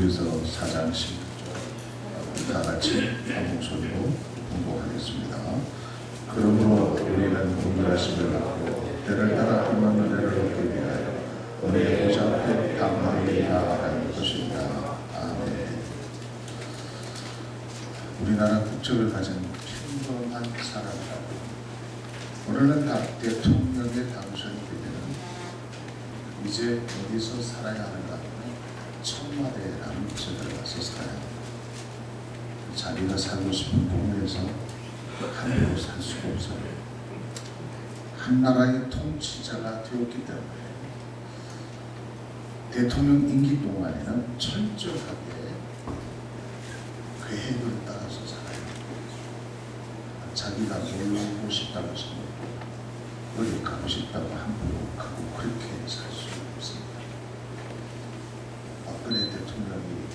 히브리서 4장씩 다 같이 한 목소리로 공부하겠습니다. 그러므로 우리는 분별하심을 받고 때를 따라 하나님의 은혜를 얻기 위하여 은혜의 보좌 앞에 담대히 나아가는 것입니다. 아멘. 우리나라 국적을 가진 평범한 사람이라고 오늘은 각 대통령의 당선이 되면 이제 어디서 살아야 하는가? 청와대라는 곳에 가서 살아야 합니다. 자기가 살고 싶은 동네에서 함부로 살 수가 없어요. 한 나라의 통치자가 되었기 때문에 대통령 임기 동안에는 철저하게 계획을 따라서 살아야 합니다. 자기가 놀러 오고 싶다고 해서 어디 가고 싶다고 함부로 가고 그렇게 살 수 없습니다. 박근혜 대통령이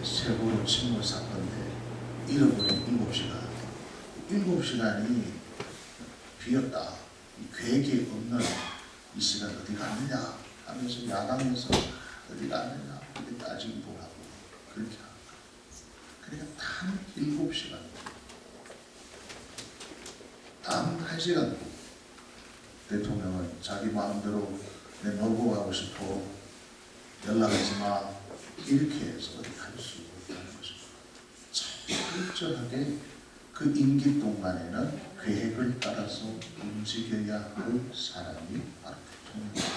세월호 침몰 사건 때 잃어버린 7시간이 비었다. 계획이 없는 이 시간 어디 갔느냐 하면서 야당에서 어디 갔느냐 이렇게 따지고 하고 그렇게 합니다. 그러니까 단 7시간 단 1시간 대통령은 자기 마음대로 내 놀고 가고 싶어 연락하지 마 이렇게 해서 어디 갈 수 없다는 것입니다. 철저하게 그 임기 동안에는 계획을 따라서 움직여야 할 사람이 바로 대통령입니다.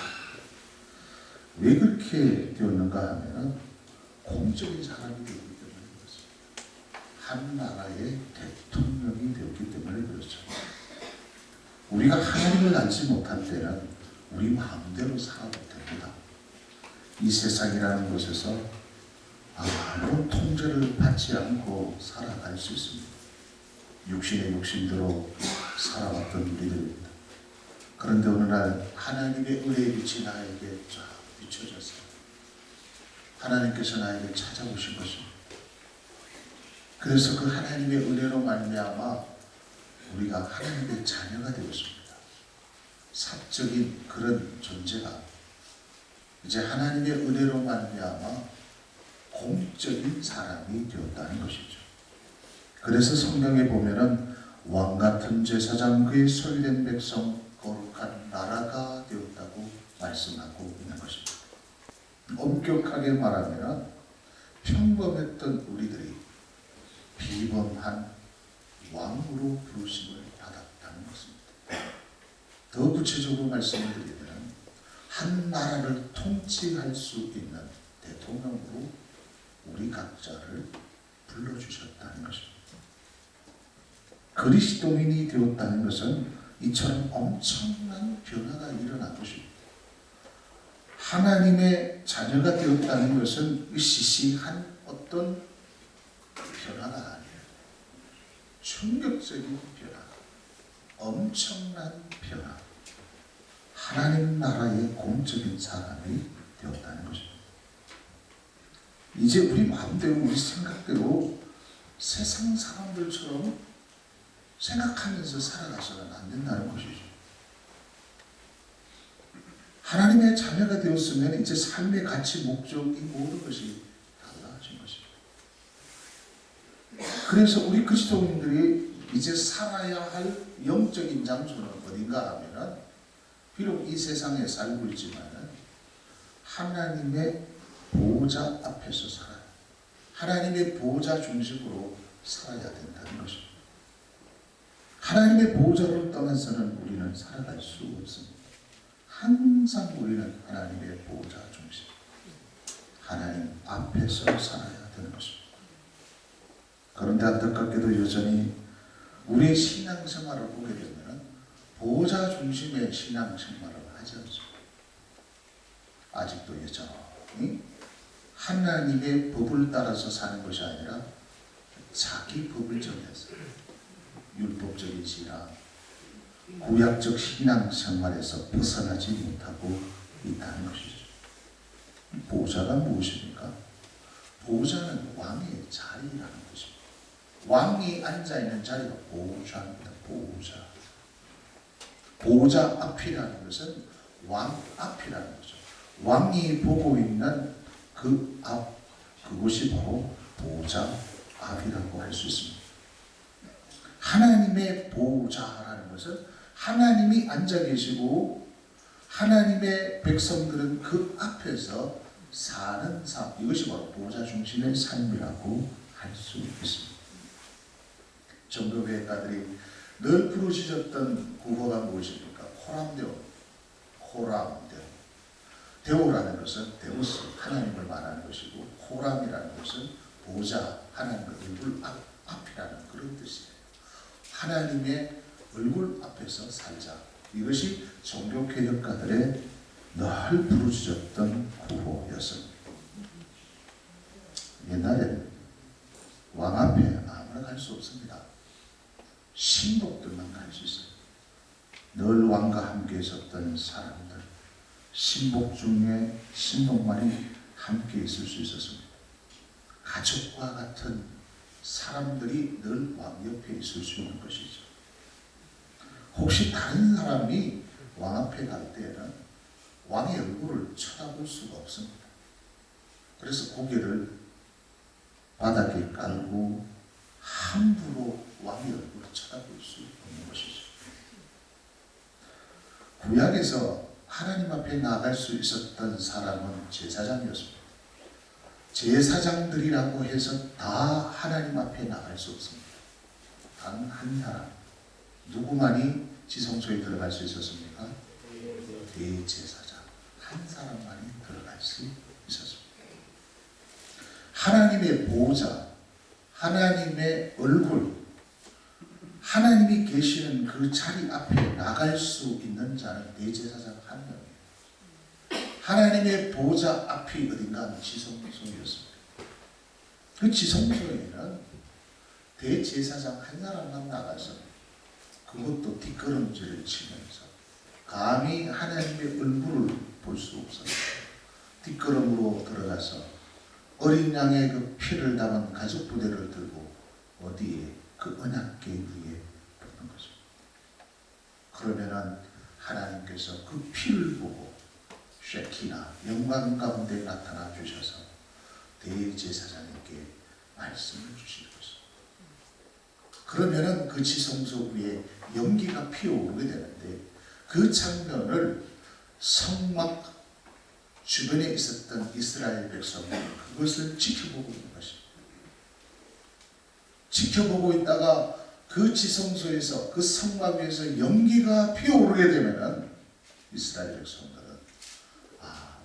왜 그렇게 되었는가 하면 공적인 사람이 되었기 때문에 그렇습니다. 한 나라의 대통령이 되었기 때문에 그렇죠. 우리가 하나님을 알지 못할 때는 우리 마음대로 살아도 됩니다. 이 세상이라는 곳에서 아무런 통제를 받지 않고 살아갈 수 있습니다. 육신의 욕심대로 살아왔던 우리들입니다. 그런데 어느 날 하나님의 은혜의 빛이 나에게 쫙 비춰졌어요. 하나님께서 나에게 찾아오신 것입니다. 그래서 그 하나님의 은혜로 말미암아 우리가 하나님의 자녀가 되었습니다. 사적인 그런 존재가 이제 하나님의 은혜로 말미암아 공적인 사람이 되었다는 것이죠. 그래서 성경에 보면은 왕같은 제사장 그의 소유된 백성 거룩한 나라가 되었다고 말씀하고 있는 것입니다. 엄격하게 말하면 평범했던 우리들이 비범한 왕으로 부르심을 받았다는 것입니다. 더 구체적으로 말씀을 드리면 한 나라를 통치할 수 있는 대통령으로 우리 각자를 불러주셨다는 것입니다. 그리스도인이 되었다는 것은 이처럼 엄청난 변화가 일어난 것입니다. 하나님의 자녀가 되었다는 것은 시시한 어떤 변화가 아니에요. 충격적인 변화, 엄청난 변화. 하나님 나라의 공적인 사람이 되었다는 것입니다. 이제 우리 마음대로 우리 생각대로 세상 사람들처럼 생각하면서 살아가서는 안 된다는 것이죠. 하나님의 자녀가 되었으면 이제 삶의 가치, 목적이 모든 것이 달라진 것입니다. 그래서 우리 그리스도인들이 이제 살아야 할 영적인 장소는 어딘가 하면은 비록 이 세상에 살고 있지만은 하나님의 보호자 앞에서 살아요. 하나님의 보호자 중심으로 살아야 된다는 것입니다. 하나님의 보호자를 떠나서는 우리는 살아갈 수 없습니다. 항상 우리는 하나님의 보호자 중심, 하나님 앞에서 살아야 되는 것입니다. 그런데 안타깝게도 여전히 우리의 신앙생활을 보게 되면 보호자 중심의 신앙생활을 하지 않습니다. 아직도 여전히 하나님의 법을 따라서 사는 것이 아니라 자기 법을 정해서 율법적인 신앙, 구약적 신앙생활에서 벗어나지 못하고 있다는 것이죠. 보호자가 무엇입니까? 보호자는 왕의 자리라는 것입니다. 왕이 앉아있는 자리가 보호자입니다. 보호자. 보호자 앞이라는 것은 왕 앞이라는 거죠. 왕이 보고 있는 그 앞, 그곳이 바로 보호자 앞이라고 할 수 있습니다. 하나님의 보호자라는 것은 하나님이 앉아 계시고 하나님의 백성들은 그 앞에서 사는 삶, 이것이 바로 보호자 중심의 삶이라고 할 수 있습니다. 종교개혁가들이 늘 부르짖었던 구호가 무엇입니까? 코람데오, 코람데오. 데오라는 것은 데우스, 하나님을 말하는 것이고 코람이라는 것은 보호자, 하나님의 얼굴 앞이라는 그런 뜻이에요. 하나님의 얼굴 앞에서 살자. 이것이 종교개혁가들의 늘 부르짖었던 구호였습니다. 옛날에는 왕 앞에 아무나 갈 수 없습니다. 신복들만 갈 수 있어요. 늘 왕과 함께 있었던 사람들, 신복 중에 신복만이 함께 있을 수 있었습니다. 가족과 같은 사람들이 늘 왕 옆에 있을 수 있는 것이죠. 혹시 다른 사람이 왕 앞에 갈 때에는 왕의 얼굴을 쳐다볼 수가 없습니다. 그래서 고개를 바닥에 깔고 함부로 왕의 얼굴을 쳐다볼 수 없는 것이죠. 구약에서 하나님 앞에 나갈 수 있었던 사람은 제사장이었습니다. 제사장들이라고 해서 다 하나님 앞에 나갈 수 없습니다. 단 한 사람, 누구만이 지성소에 들어갈 수 있었습니까? 대제사장 한 사람만이 들어갈 수 있었습니다. 하나님의 보호자, 하나님의 얼굴, 하나님이 계시는 그 자리 앞에 나갈 수 있는 자는 대제사장 한 명이에요. 하나님의 보호자 앞이 어딘가 하면 지성소였습니다. 그 지성소에는 대제사장 한 사람만 나가서 그것도 뒷걸음질을 치면서 감히 하나님의 얼굴을 볼 수 없어요. 뒷걸음으로 들어가서 어린 양의 그 피를 담은 가죽 부대를 들고 어디에 그 언약궤 위에 붙는 거죠. 그러면은 하나님께서 그 피를 보고 쉐키나 영광 가운데 나타나 주셔서 대제사장에게 말씀을 주시는 것이죠. 그러면은 그 지성소 위에 연기가 피어오르게 되는데 그 장면을 성막 주변에 있었던 이스라엘 백성은 그것을 지켜보고 있는 것입니다. 지켜보고 있다가 그 지성소에서 그 성막 위에서 연기가 피어오르게 되면은 이스라엘 백성들은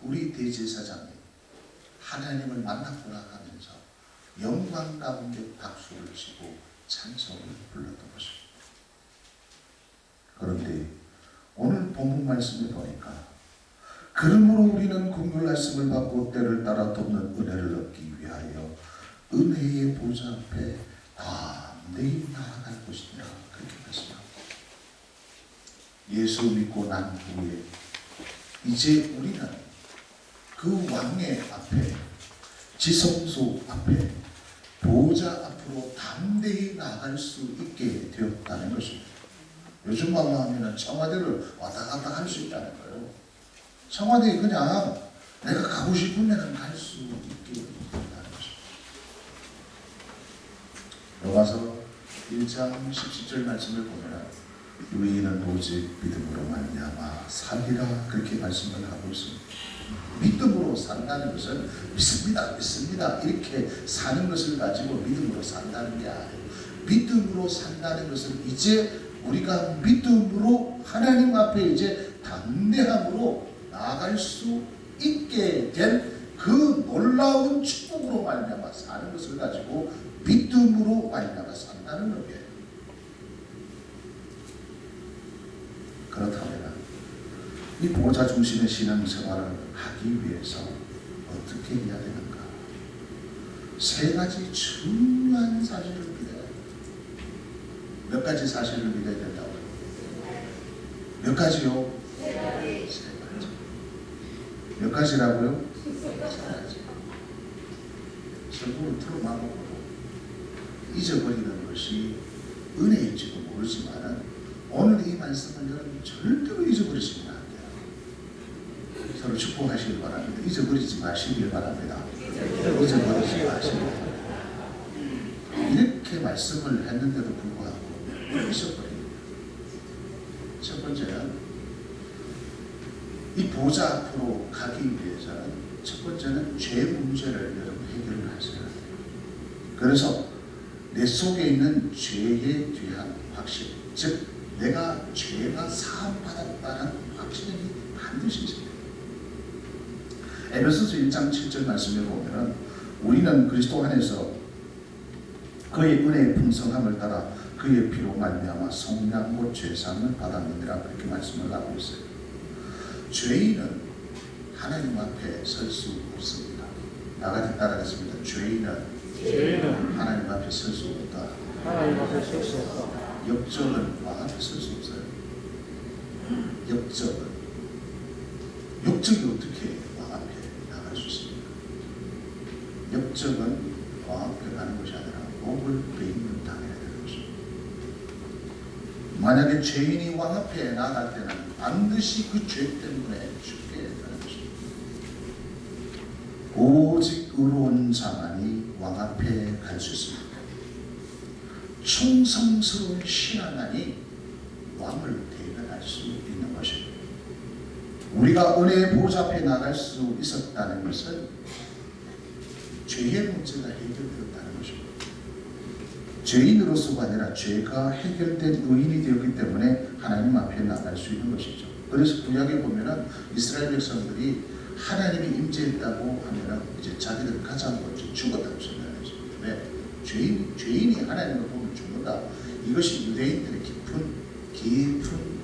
우리 대제사장이 하나님을 만났구나 하면서 영광 가운데 박수를 치고 찬송을 불렀던 것입니다. 그런데 오늘 본문 말씀을 보니까 그러므로 우리는 긍휼 말씀을 받고 때를 따라 돕는 은혜를 얻기 위하여 은혜의 보좌 앞에 담대히 나아갈 것이니라 그렇게 말씀합니다. 예수 믿고 난 후에 이제 우리는 그 왕의 앞에 지성소 앞에 보호자 앞으로 담대히 나아갈 수 있게 되었다는 것입니다. 요즘 말로 하면 청와대를 왔다 갔다 할 수 있다는 거예요. 청와대에 그냥 내가 가고 싶으면 갈 수 있게 된다는 것입니다. 로마서 1장 17절 말씀을 보면 의인은 오직 믿음으로 말미암아 살리라 그렇게 말씀을 하고 있습니다. 믿음으로 산다는 것은 믿습니다 이렇게 사는 것을 가지고 믿음으로 산다는 게 아니에요. 믿음으로 산다는 것은 이제 우리가 믿음으로 하나님 앞에 이제 담대함으로 나아갈 수 있게 된 그 놀라운 축복으로 말미암아 사는 것을 가지고 믿음으로 말미암아 산다는 의미예요. 그렇다면 이 보호자 중심의 신앙생활을 하기 위해서 어떻게 해야 되는가? 세 가지 중요한 사실을 믿어야 돼요. 몇 가지 사실을 믿어야 된다고요? 몇 가지요? 세 가지. 몇 가지라고요? 세 가지. 설교를 틀어막고 잊어버리는 것이 은혜일지도 모르지만 오늘 이 말씀을 여러분 절대로 잊어버리시면 안 돼요. 서로 축복하시길 바랍니다. 잊어버리지 마시길 바랍니다. 잊어버리지 마십니다. 이렇게 말씀을 했는데도 불구하고 잊어버립니다. 첫 번째는 이 보좌 앞으로 가기 위해서는 첫 번째는 죄 문제를 여러분 해결을 하셔야 돼요. 그래서 내 속에 있는 죄에 대한 확신, 즉 내가 죄가 사함받았다는 확신이 반드시 있어야 돼요. 에베소서 1장 7절 말씀에 보면 우리는 그리스도 안에서 그의 은혜의 풍성함을 따라 그의 피로 말미암아 속량 곧 죄사함을 받았느니라 그렇게 말씀을 하고 있어요. 죄인은 하나님 앞에 설 수 없습니다. 나같이 따라하겠습니다. 죄인은 하나님 앞에 설 수 없다. 하나님 앞에 설 수 없다. 역적은 왕 앞에 설 수 없어요. 역적이 어떻게 왕 앞에 나갈 수 있습니까? 역적은 왕 앞에 가는 것이 아니라 목을 베이는 당해야 되는 것입니다. 만약에 죄인이 왕 앞에 나갈 때는 반드시 그 죄 때문에 죽게 되는 것입니다. 오직 의로운 자만이 왕 앞에 갈 수 있습니다. 충성스러운 신하만이 왕을 대변할 수 있는 것입니다. 우리가 은혜의 보좌 앞에 나갈 수 있었다는 것은 죄의 문제가 해결되었다는 것입니다. 죄인으로서가 아니라 죄가 해결된 의인이 되었기 때문에 하나님 앞에 나갈 수 있는 것이죠. 그래서 구약에 보면은 이스라엘 백성들이 하나님이 임재했다고 하면은 이제 자기들 가장 먼저 죽었다고 생각하죠. 왜? 죄인이 하나님을 보면 죽는다. 이것이 유대인들의 깊은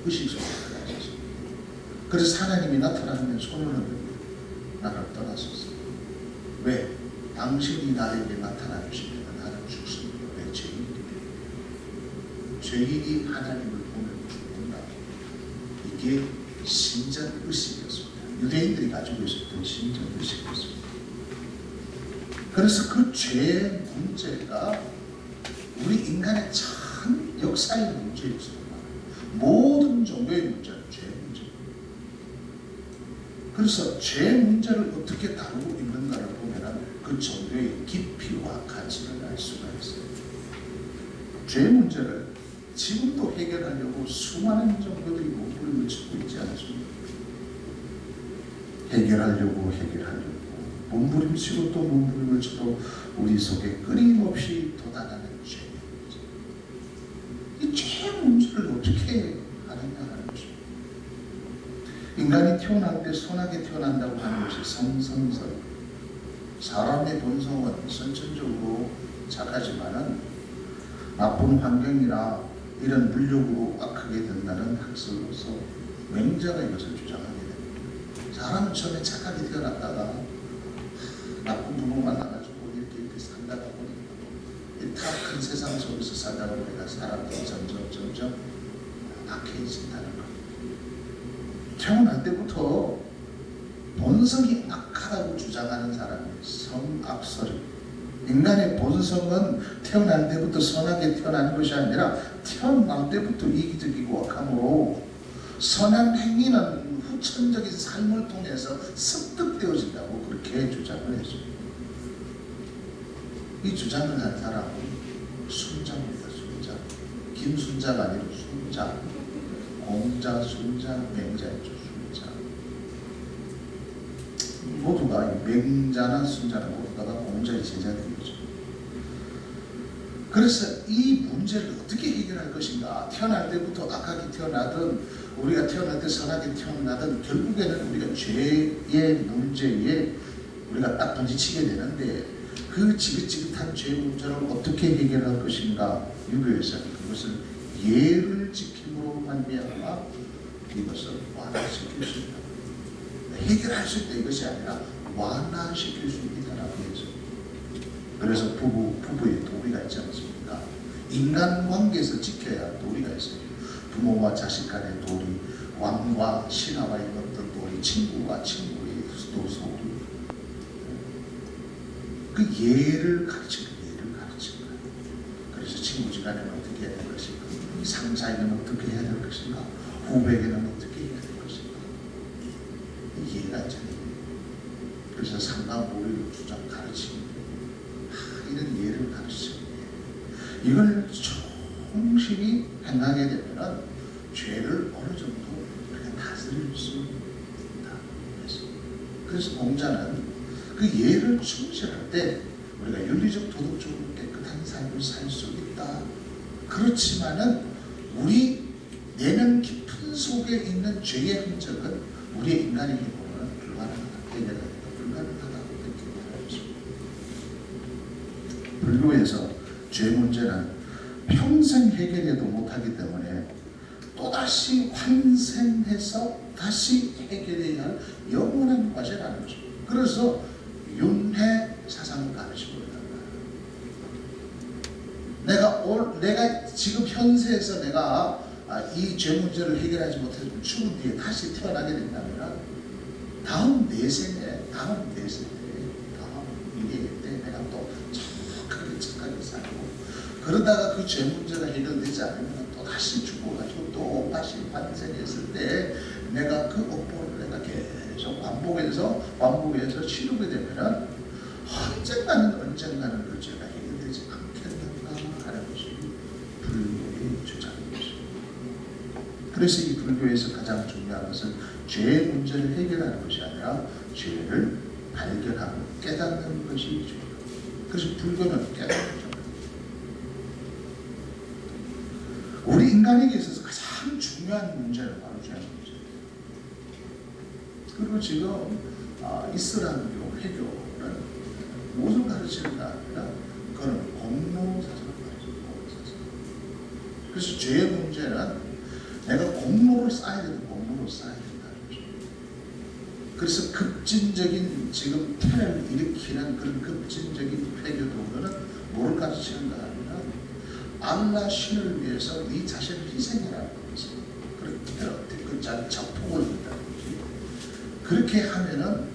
의식 속에 들어가 있었습니다. 그래서 하나님이 나타나면 손을 흔듭니다. 나를 떠나소서. 왜? 당신이 나에게 나타나 주시면 나는 죽습니다. 왜? 죄인이 하나님을 보면 죽는다. 이게 신전 의식이었습니다. 유대인들이 가지고 있었던 신전 의식이었습니다. 그래서 그 죄의 문제가 우리 인간의 참 역사의 문제였습니다. 모든 종교의 문제는 죄 문제입니다. 그래서 죄 문제를 어떻게 다루고 있는가를 보면 그 종교의 깊이와 가치를 알 수가 있어요. 죄 문제를 지금도 해결하려고 수많은 종교들이 몸부림을 치고 있지 않습니까? 해결하려고 몸부림치고 또 몸부림을 쳐도 우리 속에 끊임없이 돋아나는 죄 문제. 이 죄 문제를 어떻게 하느냐 하는 것입니다. 인간이 태어날 때 선하게 태어난다고 하는 것이 성성설. 사람의 본성은 선천적으로 착하지만은 나쁜 환경이나 이런 물욕으로 악하게 된다는 학설로서 맹자가 이것을 주장하게 됩니다. 사람은 처음에 착하게 태어났다가 나쁜 부모 만나가지고 이렇게 살다가 보니까 이 탁한 세상 속에서 살다가 보니까 사람들이 점점 악해진다는 것. 태어날 때부터 본성이 악하다고 주장하는 사람이 성악설입니다. 인간의 본성은 태어날 때부터 선하게 태어나는 것이 아니라 태어날 때부터 이기적이고 악함으로 선한 행위는 후천적인 삶을 통해서 습득되어진다고 그렇게 주장을 했습니다. 이 주장을 한 사람은 순자입니다. 순자. 김순자가 아니라 순자. 공자, 순자, 맹자였죠. 순자. 모두가 맹자나 순자나 모두가 공자의 제자들이죠. 그래서 이 문제를 어떻게 해결할 것인가? 태어날 때부터 악하게 태어나든 우리가 태어날 때 선하게 태어나든 결국에는 우리가 죄의 문제에 우리가 딱 번지치게 되는데 그 지긋지긋한 죄 문제를 어떻게 해결할 것인가? 유교에서는 그것을 예를 지킴으로 말미암아 이것을 완화시킬 수 있다. 해결할 수 있다 이것이 아니라 완화시킬 수 있다라고 해서 그래서 부부의 도리가 있지 않습니까? 인간관계에서 지켜야 도리가 있어요. 부모와 자식 간의 도리, 왕과 신하와의 어떤 도리, 친구와 친구의 도리. 그 예를 가르치는 거예요. 그래서 친구지간에는 어떻게 해야 될 것인가, 상사에게는 어떻게 해야 될 것인가, 후배에게는 어떻게 해야 될 것인가. 이해가 있잖아요. 그래서 상관보리를 주장 가르치는 이런 예를 가르치는 이걸 충실히 행하게 되면 죄를 어느 정도 우리가 다스릴 수 있다. 그래서 공자는 그 예를 충실할 때 우리가 윤리적 도덕적으로 깨끗한 삶을 살 수 있다. 그렇지만은 우리 내면 깊은 속에 있는 죄의 흔적은 우리의 인간의 힘으로는 불가능하다. 해결하기가 불가능하다고 느끼고 있습니다. 불교에서 죄 문제는 평생 해결해도 못하기 때문에 또다시 환생해서 다시 해결해야 할 영원한 과제라는 거죠. 그래서 윤회 사상을 가르치고 있단 말이에요. 내가 지금 현세에서 내가 이 죄 문제를 해결하지 못해서 죽은 뒤에 다시 태어나게 된다면 다음 내생에 다음 미래에 때 내가 또 착하게 살고 그러다가 그 죄 문제가 해결되지 않으면 또 다시 죽어가지고 또 다시 환생했을 때 내가 그 업보를 내가 계속 반복해서 치르게 되면은 언젠가는 그 죄가 해결되지 않겠는가 하는 것이 불교의 주장입니다. 그래서 이 불교에서 가장 중요한 것은 죄의 문제를 해결하는 것이 아니라 죄를 발견하고 깨닫는 것이 중요합니다. 그래서 불교는 깨닫는 것. 우리 인간에게 있어서 가장 중요한 문제는 바로 죄의 문제입니다. 그리고 지금 이슬람교, 회교는 무엇을 가르치는가 하면 그거는 공로사상을 가르치는 공로사상. 그래서 죄의 문제는 내가 공로를 쌓아야 되는 공로를 쌓아야 된다는 거죠. 그래서 급진적인 지금 테러를 일으키는 그런 급진적인 회교 도구는 뭐를 가르치는가 하면 알라 신을 위해서 네 자신을 희생해라는 거죠. 그렇게 그 자폭을 한다는 거지. 그렇게 하면은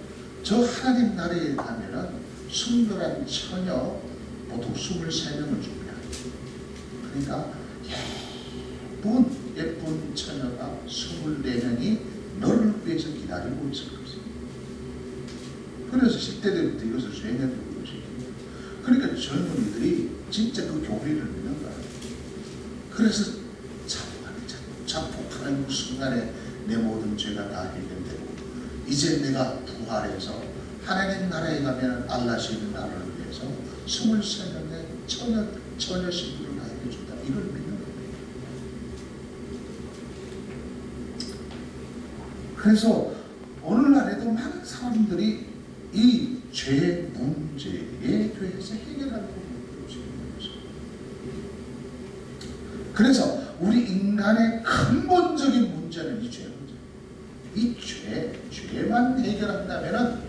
저 하나님 나라에 가면은 순결한 처녀 보통 23명을 줍니다. 그러니까 예쁜 처녀가 24명이 너를 위해서 기다리고 있을 것입니다. 그래서 10대 때부터 이것을 수행해두고 것입니다. 그러니까 젊은이들이 진짜 그 교리를 믿는 거예요. 그래서 자폭하는 순간에 내 모든 죄가 다 해결되고 이제 내가 부활해서 하나님 나라에 가면 알라시는 나라를 위해서 23명의 처녀 신부를 다 해준다. 이걸 믿는 거예요. 그래서 오늘날에도 많은 사람들이 이 죄 문제에 대해서 해결하려고 노력하고 있습니다. 그래서 우리 인간의 근본적인 문제는 이 죄 문제. 이 죄만 해결한다면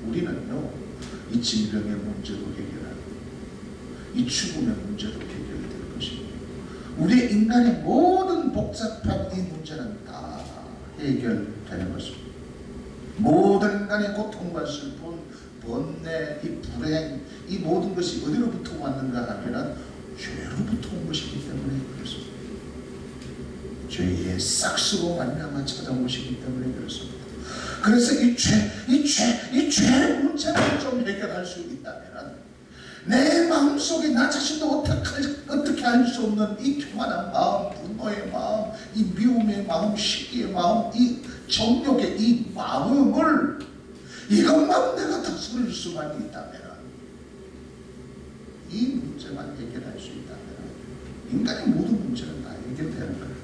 우리는요, 이 질병의 문제도 해결하고, 이 죽음의 문제도 해결될 것입니다. 우리 인간의 모든 복잡한 이 문제는 다 해결되는 것입니다. 모든 인간의 고통과 슬픔, 번뇌, 이 불행, 이 모든 것이 어디로부터 왔는가 하면 죄로부터 온 것이기 때문에 그렇습니다. 죄의 싹스로 말미암아 찾아온 것이기 때문에 그렇습니다. 그래서 이 죄의 문제를 좀 해결할 수 있다면 내 마음속에 나 자신도 어떻게 할 수 없는 이 교만한 마음, 분노의 마음, 이 미움의 마음, 시기의 마음, 이 정욕의 이 마음을 이것만 내가 다스릴 수만 있다면 이 문제만 해결할 수 있다면 인간의 모든 문제는 다 해결되는 거예요.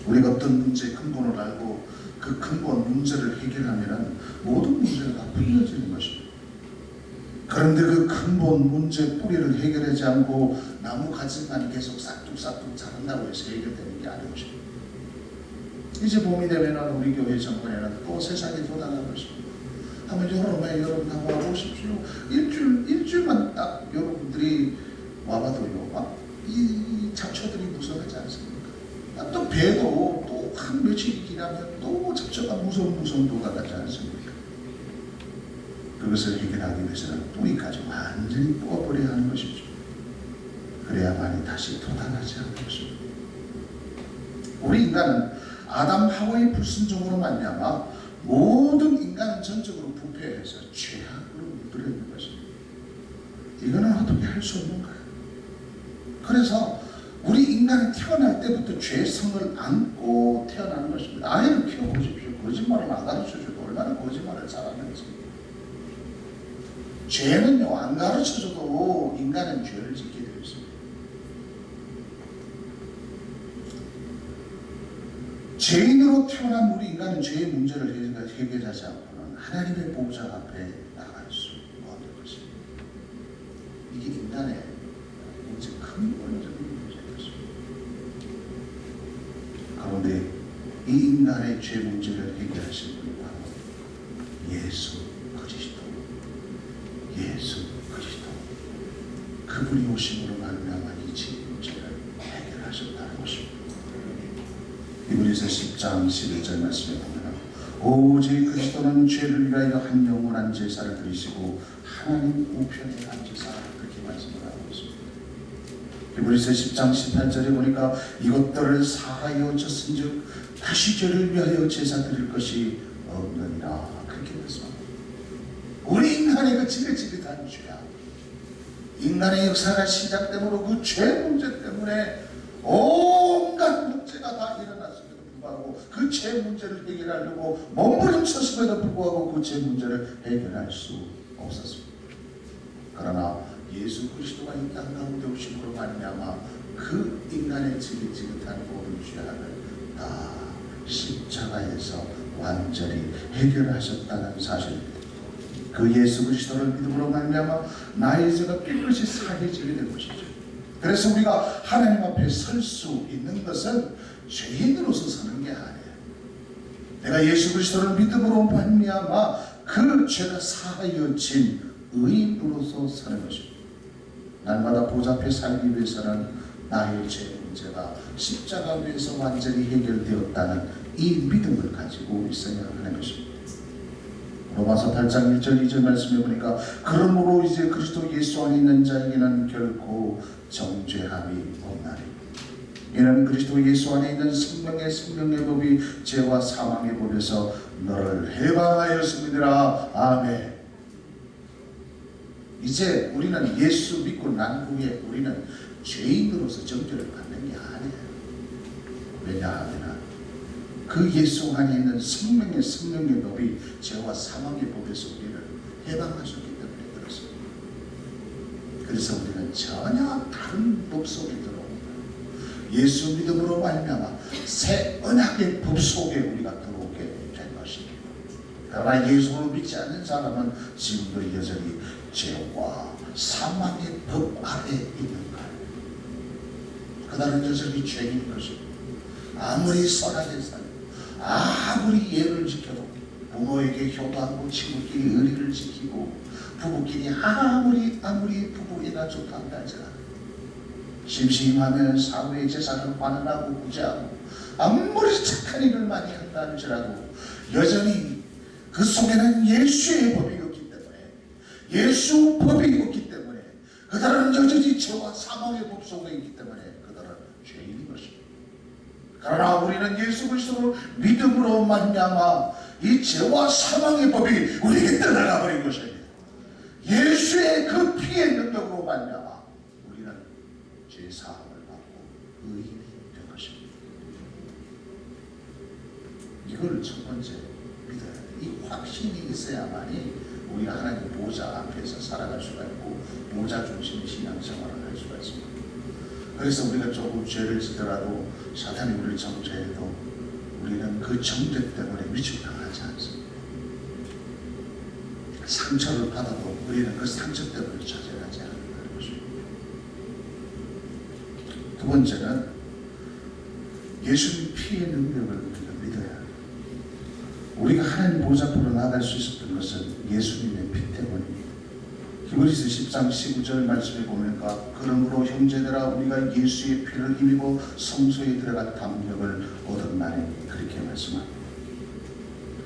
우리가 어떤 문제의 근본을 알고 그 근본 문제를 해결하면 모든 문제가 다 풀려지는 것입니다. 그런데 그 근본 문제 뿌리를 해결하지 않고 나무 가지만 계속 싹둑싹둑 자란다고 해서 해결되는 게 아닌 것입니다. 이제 봄이 되면 우리 교회 정권에는 또 세상이 돌아가는 것입니다. 한번 여름에 여러분 한번 와보십시오. 일주일만 딱 여러분들이 와봐도요, 이 잡초들이 무성하지 않습니까? 또 배도 또 한 며칠이 지나면 또 잡초가 무성 돋아가지 않습니까? 그것을 해결하기 위해서는 뿌리까지 완전히 뽑아버려야 하는 것이죠. 그래야만이 다시 돋아나지 않는 것입니다. 우리 인간은 아담 하와의 불순종으로 말미암아 모든 인간은 전적으로 부패해서 죄악으로 물들어 있는 것입니다. 이거는 어떻게 할 수 없는 거예요. 그래서 우리 인간은 태어날 때부터 죄성을 안고 태어나는 것입니다. 아이를 키워보십시오. 거짓말을 안 가르쳐줘도 얼마나 거짓말을 잘하는지. 죄는요, 안 가르쳐줘도 인간은 죄를 짓게 되어 있습니다. 죄인으로 태어난 우리 인간은 죄의 문제를 해결하지 않고는 하나님의 보호자 앞에 나갈 수 없는 것입니다. 이게 인간의 문제, 근본적인 문제였습니다. 그런데 이 인간의 죄 문제를 해결하신 분이 바로 예수 그리스도. 그분이 오심으로 말미암아 이 죄 문제를 해결하셨다는 것입니다. 히브리서 10장 11절 말씀에 보면 오직 그리스도는 죄를 위하여 한 영원한 제사를 드리시고 하나님 우편에 앉으사 그렇게 말씀을 하고 있습니다. 히브리서 10장 18절에 보니까 이것들을 사하여 졌은즉 다시 죄를 위하여 제사 드릴 것이 없느니라 그렇게 말씀합니다. 우리 인간의 그 지긋지긋한 죄악, 인간의 역사가 시작됨으로 그 죄 문제 때문에 온갖 문제가 다 일어났음에도 불구하고 그 죄 문제를 해결하려고 몸부림쳤음에도 불구하고 그 죄 문제를 해결할 수 없었습니다. 그러나 예수 그리스도가 이 땅 가운데 오심으로 말미암아 그 인간의 지긋지긋한 모든 죄악을 다 십자가에서 완전히 해결하셨다는 사실입니다. 그 예수 그리스도를 믿음으로 말미암아 나의 죄가 깨끗이 사해지게 된 것이죠. 그래서 우리가 하나님 앞에 설 수 있는 것은 죄인으로서 서는 게 아니에요. 내가 예수 그리스도를 믿음으로 말미암아 그 죄가 사하여진 의인으로서 서는 것입니다. 날마다 보좌 앞에 살기 위해서는 나의 죄 문제가 십자가 위에서 완전히 해결되었다는 이 믿음을 가지고 있어야 하는 것입니다. 로마서 8장 1절 2절 말씀해 보니까 그러므로 이제 그리스도 예수 안에 있는 자에게는 결코 정죄함이 없나니 이는 그리스도 예수 안에 있는 생명의 법이 죄와 사망의 법에서 너를 해방하였음이니라. 아멘. 이제 우리는 예수 믿고 난 후에 우리는 죄인으로서 정죄를 받는 게 아니에요. 왜냐하면 그 예수 안에 있는 생명의 법이 죄와 사망의 법에서 우리를 해방하셨기 때문에 그렇습니다. 그래서 우리는 전혀 다른 법 속에 들어옵니다. 예수 믿음으로 말미암아 새 언약의 법 속에 우리가 들어오게 된 것입니다. 그러나 예수를 믿지 않는 사람은 지금도 여전히 죄와 사망의 법 아래 있는 거예요. 그들은 여전히 죄인 것입니다. 아무리 선하게 살고 아무리 예를 지켜도 부모에게 효도하고 친구끼리 의리를 지키고 부부끼리 아무리 부부애가 좋다 할지라도 심심하면 사후의 제사를 관원하고 구제하고 아무리 착한 일을 많이 한다 할지라도 여전히 그 속에는 예수의 법이 없기 때문에 예수 법이 없기 때문에 그들은 여전히 죄와 사망의 법 속에 있기 때문에 그들은 죄인인 것입니다. 그러나 우리는 예수 그리스도를 믿음으로 말미암아 이 죄와 사망의 법이 우리에게 떠나가 버린 것입니다. 예수의 그 피의 능력으로 말미암아 우리는 죄 사함을 받고 의인이 된 것입니다. 이걸 첫 번째 믿어야 돼요. 이 확신이 있어야만이 우리가 하나님 보좌 앞에서 살아갈 수가 있고 보좌 중심의 신앙생활을 할 수가 있습니다. 그래서 우리가 조금 죄를 지더라도 사탄이 우리를 정죄해도 우리는 그 정죄 때문에 위축당하지 않습니다. 상처를 받아도 우리는 그 상처 때문에 좌절하지 않는다는 것입니다. 두 번째는 예수님 피의 능력을 우리가 믿어야 합니다. 우리가 하나님 보좌 앞으로 나아갈 수 있었던 것은 예수님의 피 때문입니다. 히브리서 10장 19절 말씀에 보니까 그러므로 형제들아 우리가 예수의 피를 힘입어 성소에 들어가 담력을 얻었나니 그렇게 말씀합니다.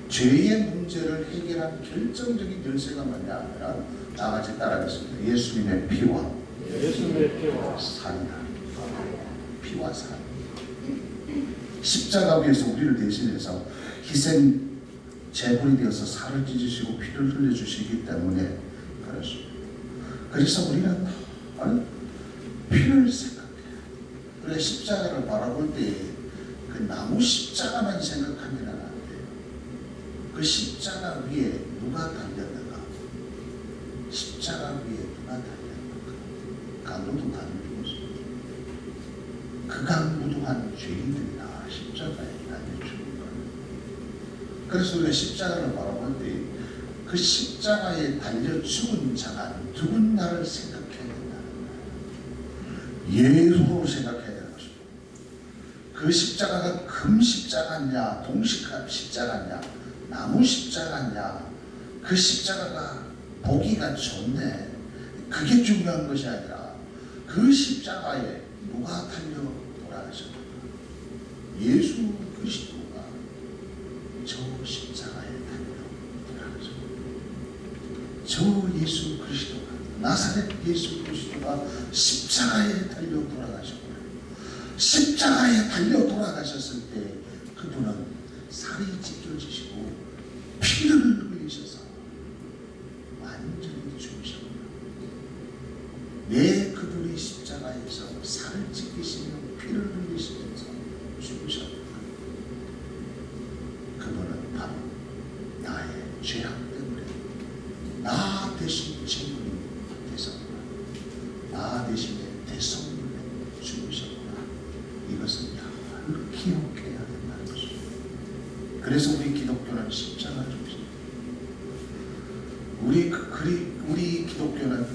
죄의 문제를 해결한 결정적인 열쇠가 뭐냐 하면 다 같이 따라하겠습니다. 예수님의 피와 살이다. 피와 살. 십자가 위에서 우리를 대신해서 제물이 되어서 살을 찢으시고 피를 흘려주시기 때문에 그렇습니다. 그래서 우리는 피를 생각해야 돼. 그래 십자가를 바라볼 때 그 나무 십자가만 생각하면 안 돼요. 그 십자가 위에 누가 달렸는가? 십자가 위에 누가 달렸는가? 강도도 다른 것입니다. 극악무도한 죄인들이 다 십자가에 달려 죽은 거예요. 그래서 우리가 십자가를 바라볼 때 그 십자가에 달려 죽은 자가 누군가를 생각해야 된다는 거예요. 예수로 생각해야 되는 것입니다. 그 십자가가 금 십자가냐, 동식합 십자가냐, 나무 십자가냐, 그 십자가가 보기가 좋네. 그게 중요한 것이 아니라 그 십자가에 누가 달려 돌아가셨는가? 예수 그리스도가 저 십자가에 달려 돌아가셨습니다. 저 예수 그리스도가, 나사렛 예수 그리스도가 십자가에 달려 돌아가셨고요. 십자가에 달려 돌아가셨을 때 그분은 살이 찢겨지시고 피를 흘리셔서 완전히 죽으셨고요. 내 그분이 십자가에서 살을 찢기시며 피를 흘리시면서 죽으셨고요. 그분은 바로 나의 죄악 때문에 나 대신 제물이 되셨구나. 나 대신에 대성물에 죽으셨구나. 이것은 늘 기억해야 된다는 것입니다. 그래서 우리 기독교는 십자가 중심. 우리 기독교는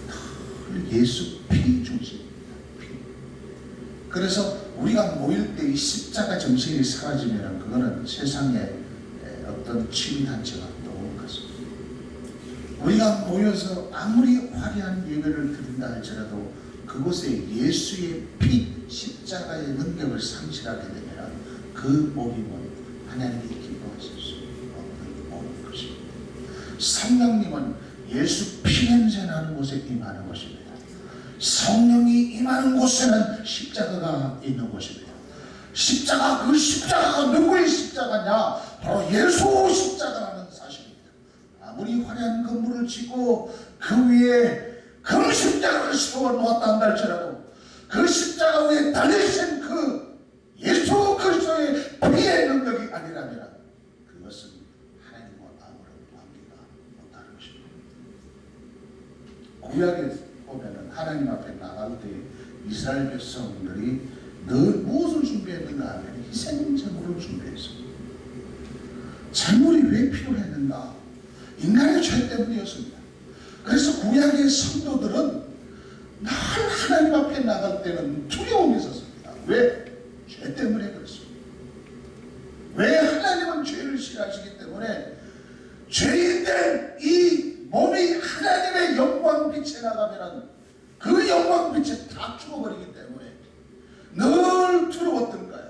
늘 예수 피 중심입니다. 피. 그래서 우리가 모일 때 이 십자가 정신이 사라지면 그거는 세상에 어떤 치유단체가 떠오는 것입니다. 우리가 모여서 아무리 화려한 예배를 드린다 할지라도 그곳에 예수의 피 십자가의 능력을 상실하게 되면 그 모임은 하나님이 기뻐하실 수 없는 모임인 것입니다. 성령님은 예수 피 냄새 나는 곳에 임하는 것입니다. 성령이 임하는 곳에는 십자가가 있는 곳입니다. 십자가, 그 십자가가 누구의 십자가냐? 바로 예수 십자가라는 사실입니다. 아무리 화려한 건물을 짓고 그 위에 금 십자가를 세워 놓았다 할지라도 그 십자가 위에 달리신 그 예수 그리스도의 피의 능력이 아니라면 그것은 하나님과 아무런 관계가 없다는 것입니다. 구약에 보면은 하나님 앞에 나갈 때 이스라엘 백성들이 늘 무엇을 준비했는가 하면 희생제물을 준비했습니다. 제물이 왜 필요했는가? 인간의 죄 때문이었습니다. 그래서 구약의 성도들은 늘 하나님 앞에 나갈 때는 두려움이 있었습니다. 왜? 죄 때문에 그렇습니다. 왜? 하나님은 죄를 싫어하시기 때문에 죄인들 이 몸이 하나님의 영광빛에 나가면 그 영광빛에 다 죽어버리기 때문에 늘 두려웠던 거예요.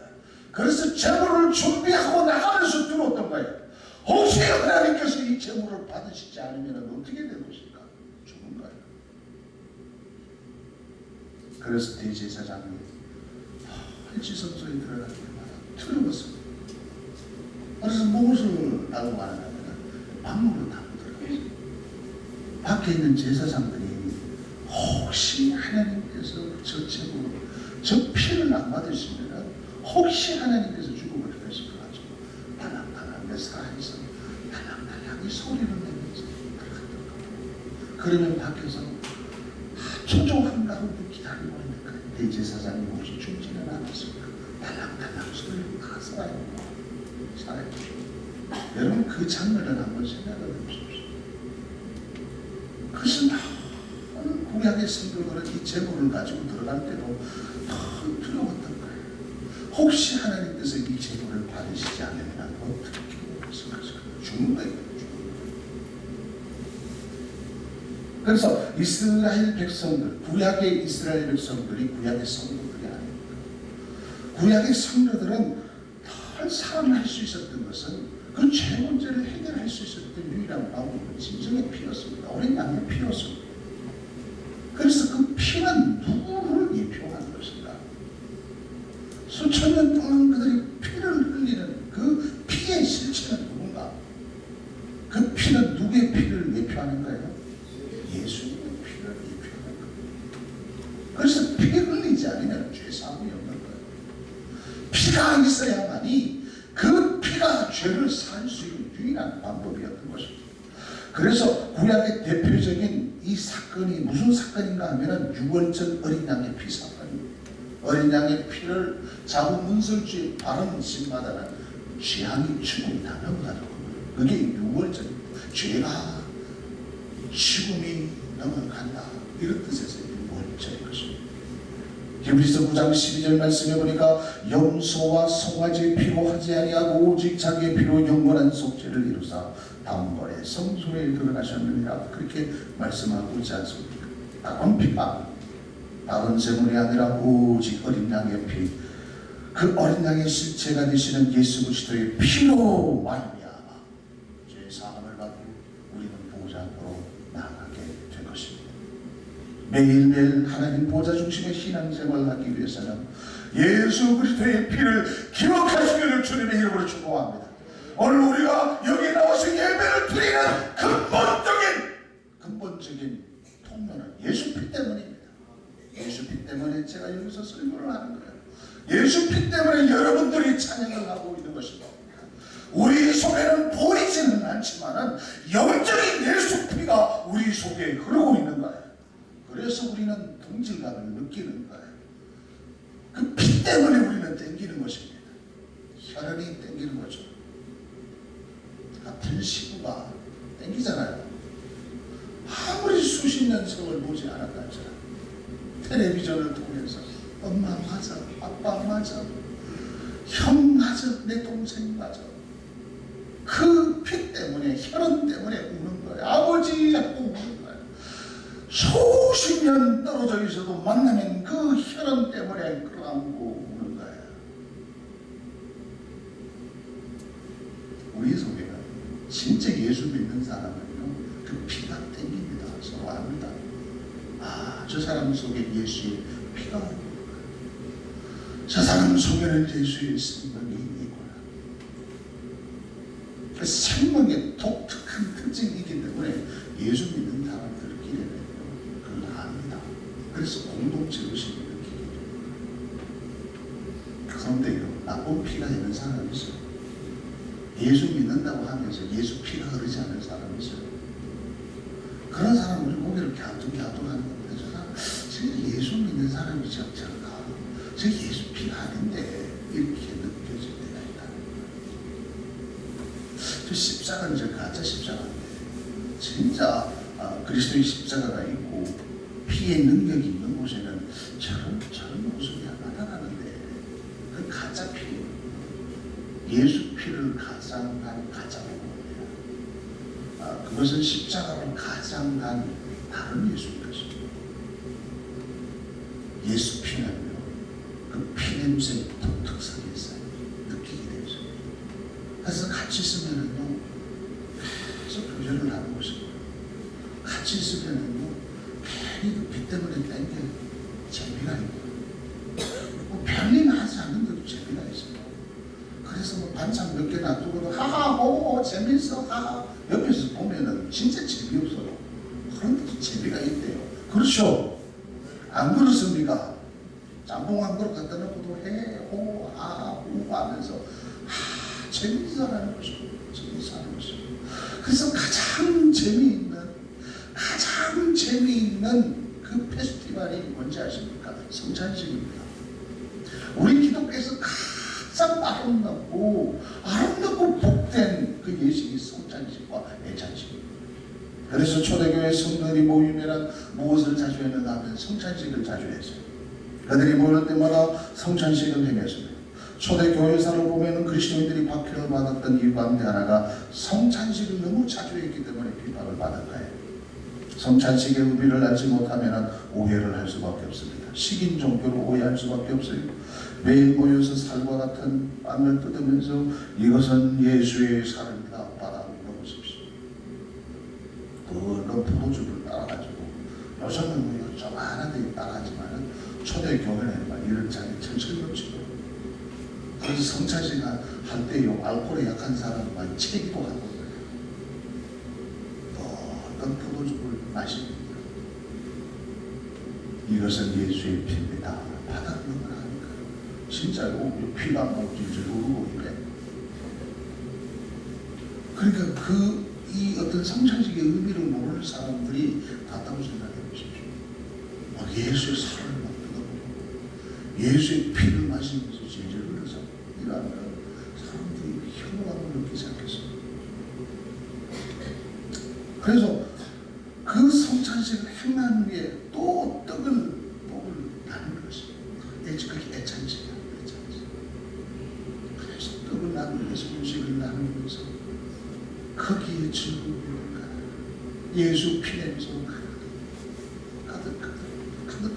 그래서 제물을 준비하고 나가면서 두려웠던 거예요. 혹시 하나님께서 이 제물을 받으시지 않으면 어떻게 될 것인가? 죽은 거예요. 그래서 대제사장이 할지성소에 들어갈 때마다 두려웠습니다. 그래서 무엇을 하고 가느냐면 방문을 닫고 들어갔어요. 밖에 있는 제사장들이 혹시 하나님께서 저 제물, 저 피를 안 받으시면 혹시 하나님께서 죽음을 하실 것 같죠. 달랑달랑 메사라에서 달랑달랑 이 소리를 내면서 들어갔던 거예요. 그러면 밖에서 초조한 가운데 기다리고 있는 거예요. 대제사장이 혹시 죽지는 않았습니까? 달랑달랑 소리를 다 살아요. 여러분 그 장면을 한번 생각해 보십시오. 그것은 구약의 성도들은 이 제물을 가지고 들어갈 때도 더 두려웠던 거예요. 혹시 하나님께서 이 제물을 받으시지 않으면 어떻게 생각하실까요? 죽는 거예요. 그래서 이스라엘 백성들, 구약의 이스라엘 백성들이 구약의 성도들이 아닙니다. 구약의 성도들은 더 살아날 수 있었던 것은 그 죄 문제를 해결할 수 있었던 유일한 방법은 진정의 피였습니다. 어린 양의 피였습니다. 그래서 그 피는 누구를 예표하는 것인가? 수천 년 동안 그들이 피를 흘리는 그 피의 실체는 누군가? 피가 있어야만이 그 피가 죄를 살 수 있는 유일한 방법이었던 것입니다. 그래서 구약의 대표적인 이 사건이 무슨 사건인가 하면은 유월절 어린 양의 피 사건입니다. 어린 양의 피를 자국 문설주에 바르는 신마다는 재앙이 죽음이다 넘어가는 겁니다. 그게 유월절입니다. 죄가 죽음이 넘어간다, 이런 뜻에서 유월절인 것입니다. 히브리서 9장 12절 말씀해 보니까 염소와 송아지의 피로 하지 아니하고 오직 자기의 피로 영원한 속죄를 이루사 다음번에 성소에 들어가셨느니라, 그렇게 말씀하고 있지 않습니까? 다른 피가 다른 제물이 아니라 오직 어린 양의 피, 그 어린 양의 실체가 되시는 예수 그리스도의 피로 말미암아 죄 사함을 받고 우리는 보좌 앞으로 나아가게 된 것입니다. 매일매일 하나님 보좌 중심의 신앙생활을 하기 위해서는 예수 그리스도의 피를 기억하시기를 주님의 이름으로 축복합니다. 오늘 우리가 여기 나와서 예배를 드리는 근본적인 통로는 예수 피 때문입니다. 예수 피 때문에 제가 여기서 설교를 하는 거예요. 예수 피 때문에 여러분들이 찬양을 하고 있는 것입니다. 우리 속에는 보이지는 않지만은 영적인 예수 피가 우리 속에 흐르고 있는 거예요. 그래서 우리는 동질감을 느끼는 거예요. 그 피 때문에 우리는 땡기는 것입니다. 혈연이 땡기는 거죠. 같은 시부가 땡기잖아요. 아무리 수십 년 세월 보지 않았다 할지라도 텔레비전을 통해서 엄마 맞아, 아빠 맞아, 형 맞아, 내 동생 맞아, 그 피 때문에, 혈연 때문에 우는 거예요. 아버지 자꾸 우는 거예요. 수십 년 떨어져 있어도 만나면 그 혈연 때문에 끌어안고 우는 거예요. 우리 속에는 진짜 예수 믿는 사람은요, 그 피가 땡깁니다. 서로 압니다. 아, 저 사람 속에 예수의 피가 있구나. 저 사람 속에는 예수의 생명이 있구나. 그 생명의 독특한 특징이기 때문에 예수 믿는 사람들끼리는 그걸 압니다. 그래서 공동체 의식을 느끼게 됩니다. 그런데요, 나쁜 피가 있는 사람이 있어요. 예수 믿는다고 하면서 예수 피가 흐르지 않는 사람이 있어요. 그런 사람은 우리 고개를 갸우뚱갸우뚱하는 겁니다. 저 사람 진짜 예수 믿는 사람이 적절한가? 저 예수 피가 아닌데, 이렇게 느껴질 때가 있다. 저 십자가는 저 가짜 십자가인데, 진짜 그리스도의 십자가가 있고 피의 능력이 있는 곳에는 저런 모습이 나타나는데, 그 가짜 피예요. 예수 피를 가장한 가짜로 봅니다. 그것은 십자가를 가장한 다른 예수인 것입니다. 예수 피는요, 그 피냄새의 독특성이 있어요. 느끼게 되죠. 그래서 같이 있으면은요, 계속 교제를 하는 것입니다. 같이 있으면은요, 괜히 그 피 때문에 땡겨요. 재미가 있고, 뭐 별일 하지 않는데도 재미가 있어요. 그래서 뭐 반찬 몇 개 놔두고도 하하 오 재밌어 하하, 옆에서 보면은 진짜 재미없어요. 그런데도 재미가 있대요. 그렇죠? 안 그렇습니까? 짬뽕 한 그릇 갖다 놓고도 우 하면서 재밌어 하는 것이고, 재밌어 하는 것이고. 그래서 가장 재미있는 그 페스티벌이 뭔지 아십니까? 성찬식입니다. 우리 기독교에서 가장 아름답고 복된 그 예식이 성찬식과 애찬식입니다. 그래서 초대교회 성도들이 모이면 무엇을 자주 했는가 하면 성찬식을 자주 했어요. 그들이 모일 때마다 성찬식을 행했습니다. 초대교회사를 보면 그리스도인들이 박해를 받았던 이유 가운데 하나가 성찬식을 너무 자주 했기 때문에 비판을 받은 거예요. 성찬식의 의미를 알지 못하면 오해를 할 수밖에 없습니다. 식인 종교로 오해할 수밖에 없어요. 매일 모여서 살과 같은 빵을 뜯으면서 이것은 예수의 살입니다, 받아 먹으십시오. 그 포도주를 따라가지고, 요즘은 뭐 조그만한데 따라하지만 초대교회는 이런 장이 천천히 넘치고, 그래서 성찬식 할 때요, 알코올에 약한 사람은 막 체기도 하고 어떤 포도주를 마십니다. 이것은 예수의 피입니다, 받아 먹으라 하니까 진짜로 피가 막 질질 흐르고 이래. 그러니까 이 어떤 성찬식의 의미를 모르는 사람들이 봤다고 생각해 보십시오. 막 예수의 살을 막 뜯어보고 예수의 피를 마시면서 질질 흘러서 이러면 사람들이 혐오감을 느끼지 않겠어요? 그래서 그 성찬식을 행한 후에 또 떡을 나누는 것이 그게 애찬식이야. 애찬식. 그래서 떡을 나누면서 음식을 나누면서 거기에 즐거움이 예수 피 냄새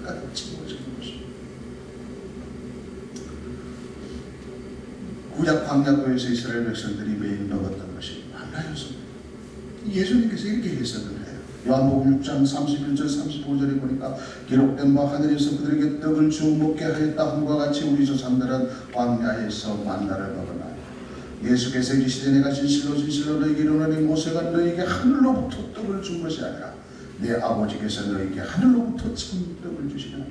가득 채워지는 것입니다. 구약 광야고에서 이스라엘 백성들이 매일 먹었던 것이 만나였습니다. 예수님께서 이렇게 해석을 해요. 요한복음 6장 31절 35절에 보니까 기록된 바 하늘에서 그들에게 떡을 주어 먹게 하였다 함과 같이 우리 조상들은 광야에서 만나를 먹었나니 예수께서 이르시되 내가 진실로 너희에게 이르노니 모세가 너희에게 하늘로부터 떡을 준 것이 아니라 내 아버지께서 너희에게 하늘로부터 참 떡을 주시나.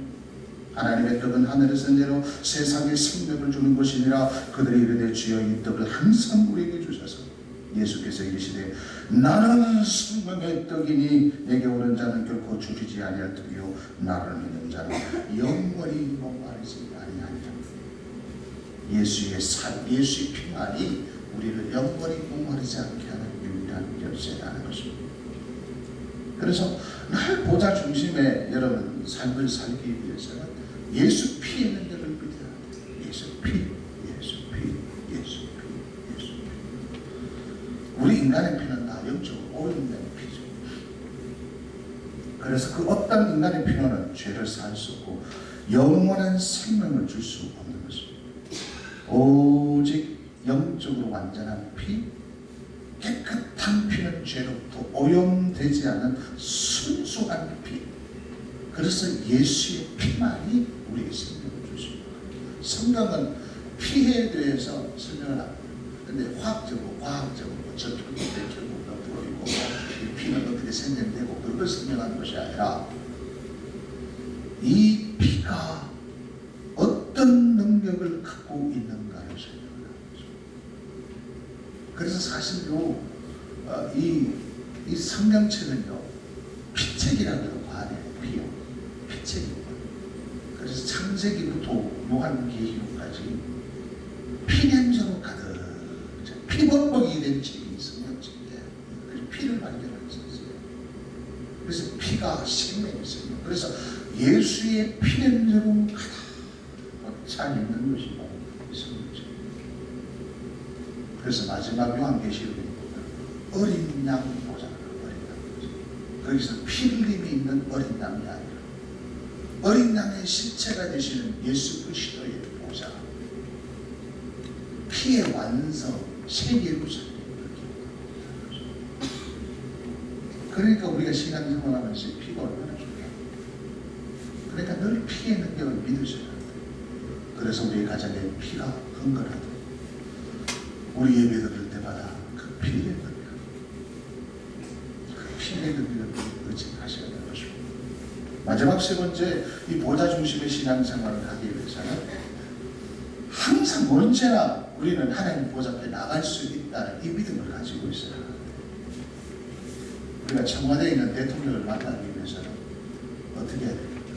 하나님의 떡은 하늘에서 내려 세상에 생명을 주는 것이니라. 그들이 이르되 주여 이 떡을 항상 우리에게 주셔서 예수께서 이르시되 나는 생명의 떡이니 내게 오는 자는 결코 줄이지 아니할 떡이요 나를 믿는 자는 영원히 목마르지 아니하리라. 예수의 피만이 우리를 영원히 목마르지 않게 하는 유일한 열쇠라는 것입니다. 그래서 늘 보좌 중심의 여러분 삶을 살기 위해서는 예수 피의 능력을 믿어야 돼요. 예수 피. 우리 인간의 피는 다 영적으로 오염된 피죠. 그래서 그 어떤 인간의 피로는 죄를 살 수 없고 영원한 생명을 줄 수 없는 것입니다. 오직 영적으로 완전한 피, 깨끗한 피는 죄로부터 오염되지 않은 순수한 피. 그래서 예수의 피만이 우리에게 생명을 줄 수 있는 거예요. 성경은 피에 대해서 설명을 합니다. 그런데 과학적으로 전투기 결국 들어있고 피는 어떻게 생성되고 그런 걸 설명하는 것이 아니라 이 피가 어떤 능력을 갖고 있는가를 설명하는 거죠. 그래서 사실로 이 성경책은요 피책이라고 과거에 피요 피책입니다. 그래서 창세기부터 요한계시록까지 피 냄새로 가득 피범벅이 된 책이 성경책이에요. 그래서 피를 발견하셨어요. 그래서 피가 생명이었어요. 그래서 예수의 피 냄새로 가득 차 있는 것이 바로 성경책. 그래서 마지막 요한계시록에 어린 양 보잖아요. 어린 양 보자. 거기서 피 흘림이 있는 어린 양이 아니라 어린 양의 실체가 되시는 예수 그리스도의 보좌. 피의 완성, 세계로서 그러니까 우리가 신앙생활하면서 피가 얼마나 중요해요. 그러니까 늘 피의 능력을 믿으셔야 돼요. 그래서 우리 가정에 피가 흥건하도록 우리 예배 드릴 때마다 그 피의 능력, 그 피의 능력을 의지하셔야 되는 것입니다. 마지막 세 번째, 이 보좌 중심의 신앙생활을 하기 위해서는 항상 언제나 우리는 하나님 보좌 앞에 나갈 수 있다는 이 믿음을 가지고 있어야 합니다. 우리가 청와대에 있는 대통령을 만나기 위해서는 어떻게 해야 됩니까?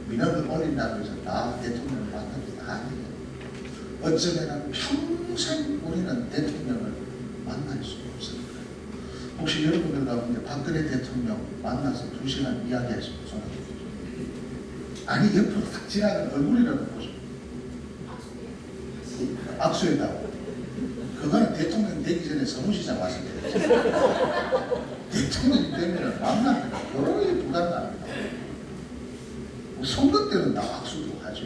민원을 올린다고 해서 나 대통령을 만나기 다 아니에요. 어쩌면 평생 우리는 대통령을 만날 수 없을 거예요. 혹시 여러분들 가운데 박근혜 대통령 만나서 2시간 이야기하시면 손을 들어주세요. 아니 옆으로 딱 지나가는 얼굴이라도 보십시오. 악수했다고. 그거는 대통령 되기 전에 서울시장 왔을 때 대통령이 되면 만납니다. 거의 불가능합니다. 선거 때는 나 악수도 하죠.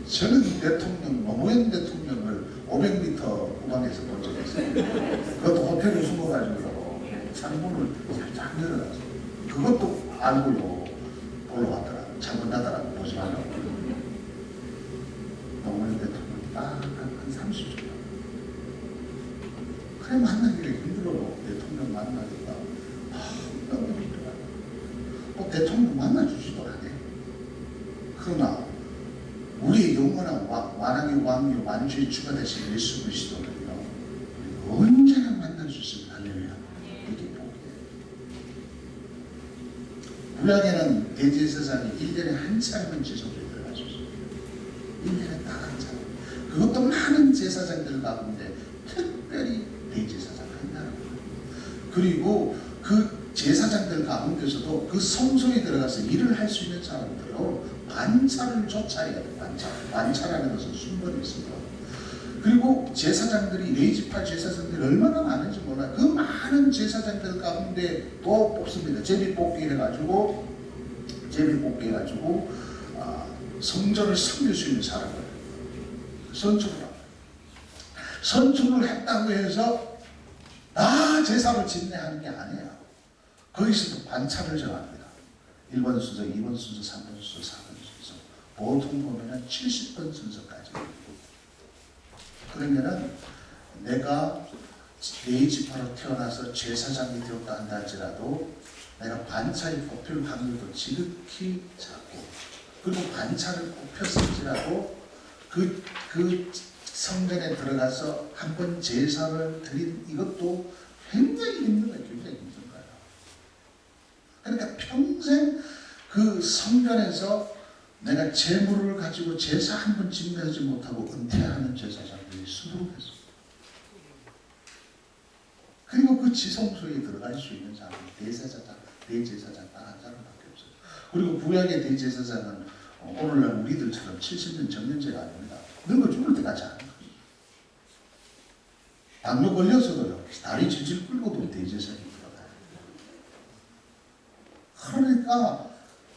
저는 대통령, 노무현 대통령을 500m 후방에서 본 적이 있어요. 그것도 호텔을 숨어가지고 창문을 살짝 열어놨어요. 그것도 알고요. 보러 왔더라고요. 창문 닫아라고 보지 말라고. 노무현 대통령이 딱 한 30초. 그래 만나기가 힘들어요. 대통령 만나기가 너무 힘들어요. 대통령 만나주지도 않아요. 그러나 우리의 영원한 완악의 왕이요 만주의 주가 되신 예수 그리스도는요 언제나 만날 수 있습니다. 할렐루야. 이게 복이에요. 구약에는 대제사장이 1년에 한 사람은 지성소에 들어갈 수 있어요. 1년에 딱 한 사람. 그것도 많은 제사장들 가운데 특별히 대제사장 한다는 거예요. 그리고 그 제사장들 가운데서도 그 성소에 들어가서 일을 할 수 있는 사람들로 반차를 쫓아야 돼요. 반차라는 것은 순번이 있습니다. 그리고 제사장들이 레위지파 제사장들이 얼마나 많은지 몰라요. 그 많은 제사장들 가운데 또 뽑습니다. 제비뽑기 해가지고 성전을 섬길 수 있는 사람을 선출을 합니다. 선출을 했다고 해서 제사를 짓네 하는 게 아니에요. 거기서도 반차를 정합니다. 1번 순서, 2번 순서, 3번 순서, 4번 순서. 보통 보면은 70번 순서까지. 그러면은 내가 레위지파로 태어나서 제사장이 되었다 한다 할지라도 내가 반차에 뽑힐 확률도 지극히 작고, 그리고 반차를 뽑혔을지라도 그 성전에 들어가서 한번 제사를 드린 이것도 굉장히 힘든 거예요. 굉장히 힘든 거예요. 그러니까 평생 그 성전에서 내가 재물을 가지고 제사 한 번 지내지 못하고 은퇴하는 제사장들이 수두룩했어요. 그리고 그 지성소에 들어갈 수 있는 사람이 대제사장 딱 한 사람밖에 없어요. 그리고 구약의 대제사장은 오늘날 우리들처럼 70년 정년제가 아닙니다. 늙어 죽을 때까지 하는 거예요. 당뇨 걸려서도요, 다리 질질 끌고도 대제사장이 들어가요. 그러니까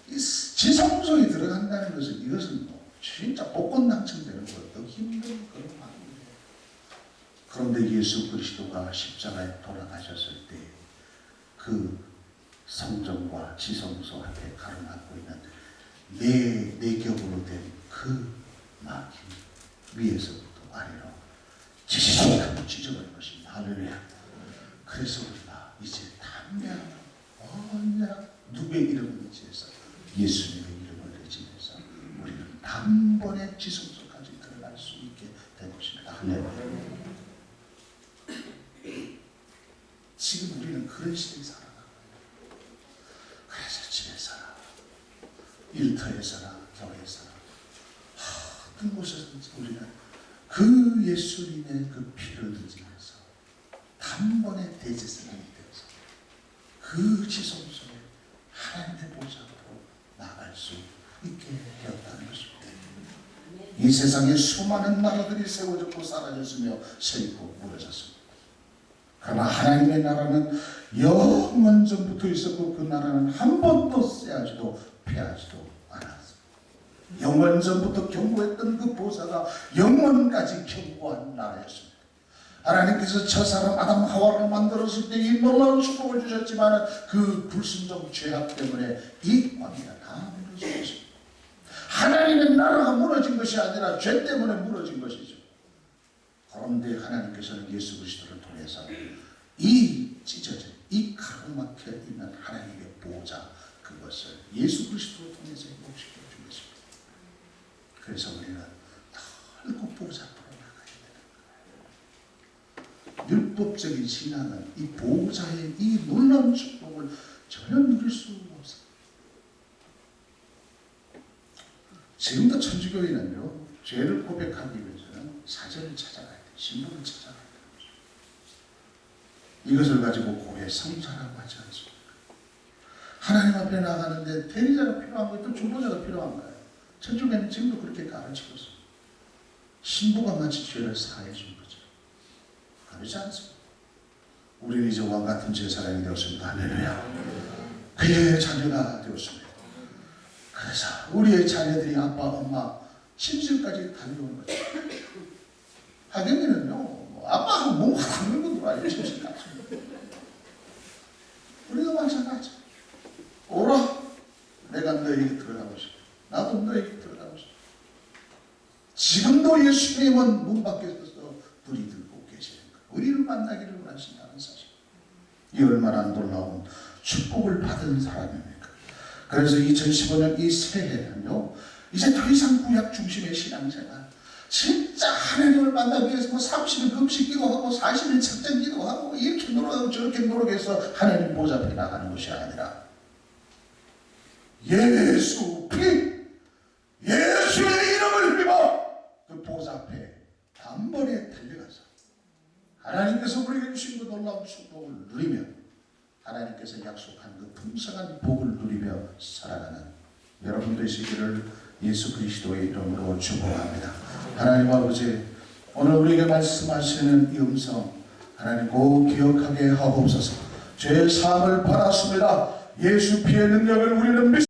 이 지성소에 들어간다는 것은 이것은 진짜 복권 당첨되는 거예요. 더 힘든 그런 마음이에요. 그런데 예수 그리스도가 십자가에 돌아가셨을 때 그 성전과 지성소 앞에 가로막고 있는 내 격으로 된 그 막힘 위에서부터 아래로 지지직하고 찢어버린 것입니다. 할렐루야. 그래서 우리가 이제 담대하게 언제나 누구의 이름을 의지해서 예수님의 이름을 의지해서 우리는 단번에 지성소까지 들어갈 수 있게 된 것입니다. 할렐루야. 지금 우리는 그런 시대에 살아가고 있어요. 그래서 집에서나 일터에서나 교회에서나 어떤 곳에서든지 우리는 그 예수님의 그 피를 의지해서 단번에 대제사장이 되어서 그 지성소에 하나님의 보좌 앞으로 나갈 수 있게 되었다는 것입니다. 이 세상에 수많은 나라들이 세워졌고 사라졌으며 서 있고 무너졌습니다. 그러나 하나님의 나라는 영원전부터 있었고 그 나라는 한 번도 쓰여지도 패하지도 않았습니다. 영원전부터 경고했던 그 보좌가 영원까지 경고한 나라였습니다. 하나님께서 저 사람 아담 하와를 만들었을 때 이 놀라운 축복을 주셨지만 그 불순종 죄악 때문에 이 관계가 다 무너진 것입니다. 하나님의 나라가 무너진 것이 아니라 죄 때문에 무너진 것이죠. 그런데 하나님께서는 예수 그리스도를 통해서 이 찢어진 이 가로막혀 있는 하나님의 보좌 그것을 예수 그리스도를 통해서 회복시켜 주겠습니다. 그래서 우리는 넓고 보좌 앞으로 나가야 되는 거예요. 율법적인 신앙은 이 보좌의 이 놀라운 축복을 전혀 누릴 수 없어요. 지금도 천주교인은요, 죄를 고백하기 위해서는 사제를 찾아가야 돼요. 신부를 찾아가야 돼요. 이것을 가지고 고해 성사라고 하지 않습니까? 하나님 앞에 나가는데 대리자가 필요한 거예요. 또 중보자가 필요한 거예요. 천주교는 지금도 그렇게 가르치고 있어요. 신부가 마치 죄를 사해 준 거죠. 그렇지 않습니다. 우리는 이제 왕 같은 제사장이 되었습니다. 할렐루야. 그의 자녀가 되었습니다. 그래서 우리의 자녀들이 아빠, 엄마, 심실까지 달려오는 거죠. 하경이는요, 아빠하고 몸 하나 물고 들어와요. 심실까지. 우리도 마찬가지. 오라. 내가 너에게 들어가고 싶어. 나도 너에게 들어가고 싶어. 지금도 예수님은 문 밖에 서서 불이 들고 계시는 거예요. 우리를 만나기를 원하신다는 사실. 이 얼마나 놀라운 축복을 받은 사람입니까? 그래서 2015년 이 새해는요, 이제 더 이상 구약 중심의 신앙생활, 진짜 하나님을 만나기 위해서 뭐 30일 금식기도 하고 40일 작정기도 하고 이렇게 노력하고 저렇게 노력해서 하나님 보좌 앞에 나가는 것이 아니라 예수 피, 예수의 이름을 힘입어 그 보좌 앞에 단번에 달려가서 하나님께서 우리에게 주신 그 놀라운 축복을 누리며 하나님께서 약속한 그 풍성한 복을 누리며 살아가는 여러분 되시기를 예수 그리스도의 이름으로 축복합니다. 하나님 아버지, 오늘 우리에게 말씀하시는 이 음성 하나님 꼭 기억하게 하옵소서. 죄의 사함을 받았습니다. 예수 피의 능력을 우리는 믿습니다.